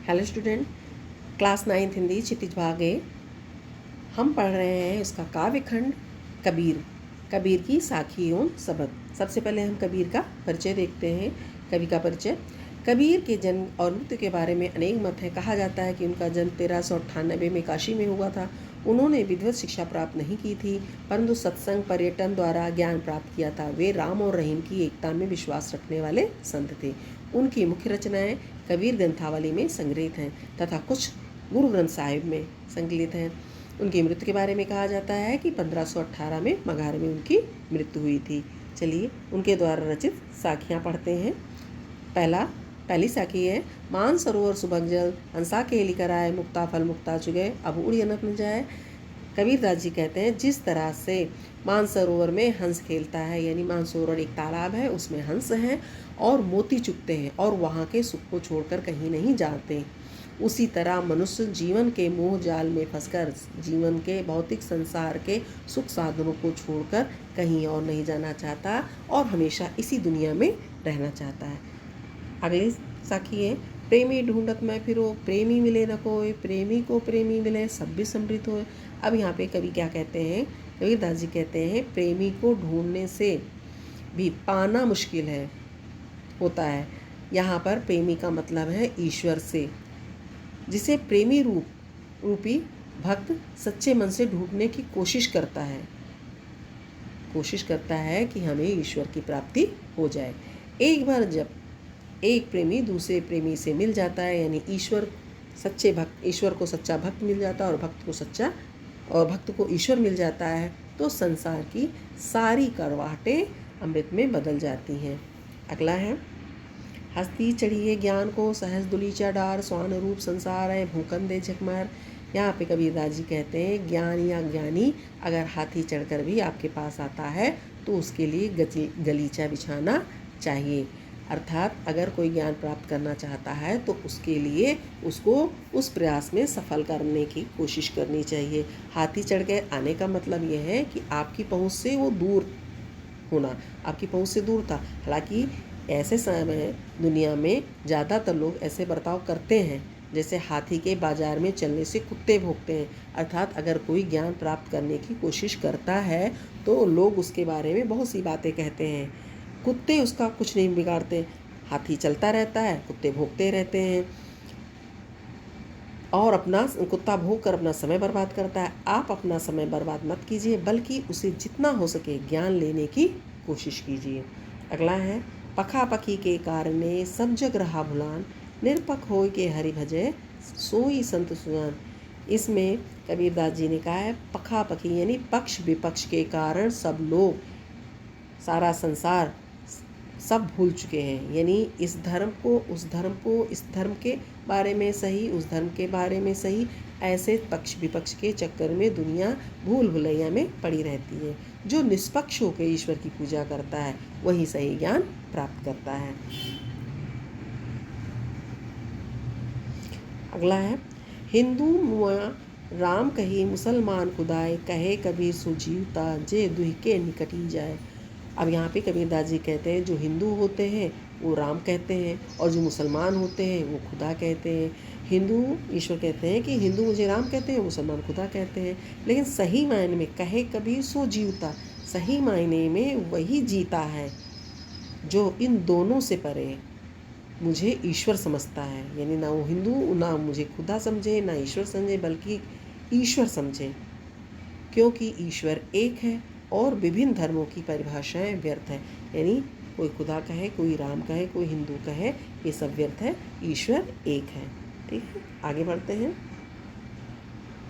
Hello student, class 9th Hindi Kshitij भाग A. हम पढ़ रहे हैं इसका काव्य खंड कबीर की साखी एवं सबक। सबसे पहले हम कबीर का परिचय देखते हैं। कवि का परिचय। कबीर के जन्म और मृत्यु के बारे में अनेक मत है। कहा जाता है कि उनका जन्म 1398 में काशी में हुआ था। उन्होंने विधिवत शिक्षा प्राप्त नहीं की थी, परंतु सत्संग पर्यटन द्वारा ज्ञान प्राप्त किया था। वे राम और रहीम की एकता में विश्वास रखने वाले संत थे। उनकी मुख्य रचनाएं कबीर ग्रंथावली में संग्रहित हैं तथा कुछ गुरु ग्रंथ साहिब में संकलित हैं। उनकी मृत्यु के बारे में कहा जाता है कि 1518 में मगहर में उनकी मृत्यु हुई थी। चलिए उनके द्वारा रचित साखियाँ पढ़ते हैं। पहली साखी है, मान सरोवर सुबह जल, हंसा केली कराए, मुक्ता फल मुक्ता चुगे, अब उड़ अनक न जाए। कबीरदास जी कहते हैं जिस तरह से मानसरोवर में हंस खेलता है, यानी मानसरोवर एक तालाब है, उसमें हंस हैं और मोती चुगते हैं और वहाँ के सुख को छोड़कर कहीं नहीं जाते, उसी तरह मनुष्य जीवन के मोह जाल में फंसकर जीवन के भौतिक संसार के सुख साधनों को छोड़कर कहीं और नहीं जाना चाहता और हमेशा इसी दुनिया में रहना चाहता है। अगली साखी है, प्रेमी ढूंढत में फिरो, प्रेमी मिले न कोई, प्रेमी को प्रेमी मिले सब भी समृद्ध हो। अब यहाँ पे कवि क्या कहते हैं, कबीरदास जी कहते हैं प्रेमी को ढूंढने से भी पाना मुश्किल होता है। यहाँ पर प्रेमी का मतलब है ईश्वर से, जिसे प्रेमी रूपी भक्त सच्चे मन से ढूंढने की कोशिश करता है कि हमें ईश्वर की प्राप्ति हो जाए। एक बार जब एक प्रेमी दूसरे प्रेमी से मिल जाता है, यानी ईश्वर को सच्चा भक्त मिल जाता है और भक्त को ईश्वर मिल जाता है, तो संसार की सारी करवाहटें अमृत में बदल जाती हैं। अगला है, हस्ती चढ़िए ज्ञान को, सहज दुलीचा डार, स्वान रूप संसार है, भूखन दे झकमार। यहाँ पे कबीरदास जी कहते हैं ज्ञान या ज्ञानी अगर हाथी चढ़कर भी आपके पास आता है तो उसके लिए गलीचा बिछाना चाहिए। अर्थात अगर कोई ज्ञान प्राप्त करना चाहता है तो उसके लिए उसको उस प्रयास में सफल करने की कोशिश करनी चाहिए। हाथी चढ़ के आने का मतलब यह है कि आपकी पहुंच से वो दूर होना, आपकी पहुंच से दूर था। हालांकि ऐसे समय में दुनिया में ज़्यादातर लोग ऐसे बर्ताव करते हैं जैसे हाथी के बाजार में चलने से कुत्ते भौंकते हैं। अर्थात अगर कोई ज्ञान प्राप्त करने की कोशिश करता है तो लोग उसके बारे में बहुत सी बातें कहते हैं। कुत्ते उसका कुछ नहीं बिगाड़ते, हाथी चलता रहता है, कुत्ते भौंकते रहते हैं और कुत्ता भौंक कर अपना समय बर्बाद करता है। आप अपना समय बर्बाद मत कीजिए, बल्कि उसे जितना हो सके ज्ञान लेने की कोशिश कीजिए। अगला है, पखा पखी के कारणे सब जग रहा भुलान, निरपख होय के हरि भजय, सोई संत सुजान। इसमें कबीरदास जी ने कहा है पखा पखी यानी पक्ष विपक्ष के कारण सब लोग, सारा संसार सब भूल चुके हैं, यानी इस धर्म को उस धर्म को, इस धर्म के बारे में सही उस धर्म के बारे में सही, ऐसे पक्ष विपक्ष के चक्कर में दुनिया भूल भुलैया में पड़ी रहती है। जो निष्पक्ष होकर ईश्वर की पूजा करता है वही सही ज्ञान प्राप्त करता है। अगला है, हिंदू मुआ राम कही, मुसलमान खुदाए, कहे कबीर सुजीवता, जे दुह के निकटी जाए। अब यहाँ पे कबीरदास जी कहते हैं जो हिंदू होते हैं वो राम कहते हैं और जो मुसलमान होते हैं वो खुदा कहते हैं। हिंदू ईश्वर कहते हैं कि हिंदू मुझे राम कहते हैं, मुसलमान खुदा कहते हैं। लेकिन सही मायने में कहे कबीर सो जीवता, सही मायने में वही जीता है जो इन दोनों से परे मुझे ईश्वर समझता है, यानी ना वो हिंदू ना मुझे खुदा समझे ना ईश्वर समझे, बल्कि ईश्वर समझे, क्योंकि ईश्वर एक है और विभिन्न धर्मों की परिभाषाएं व्यर्थ हैं। यानी कोई खुदा कहे, कोई राम कहे, कोई हिंदू कहे, ये सब व्यर्थ है, ईश्वर एक है। ठीक है, आगे बढ़ते हैं।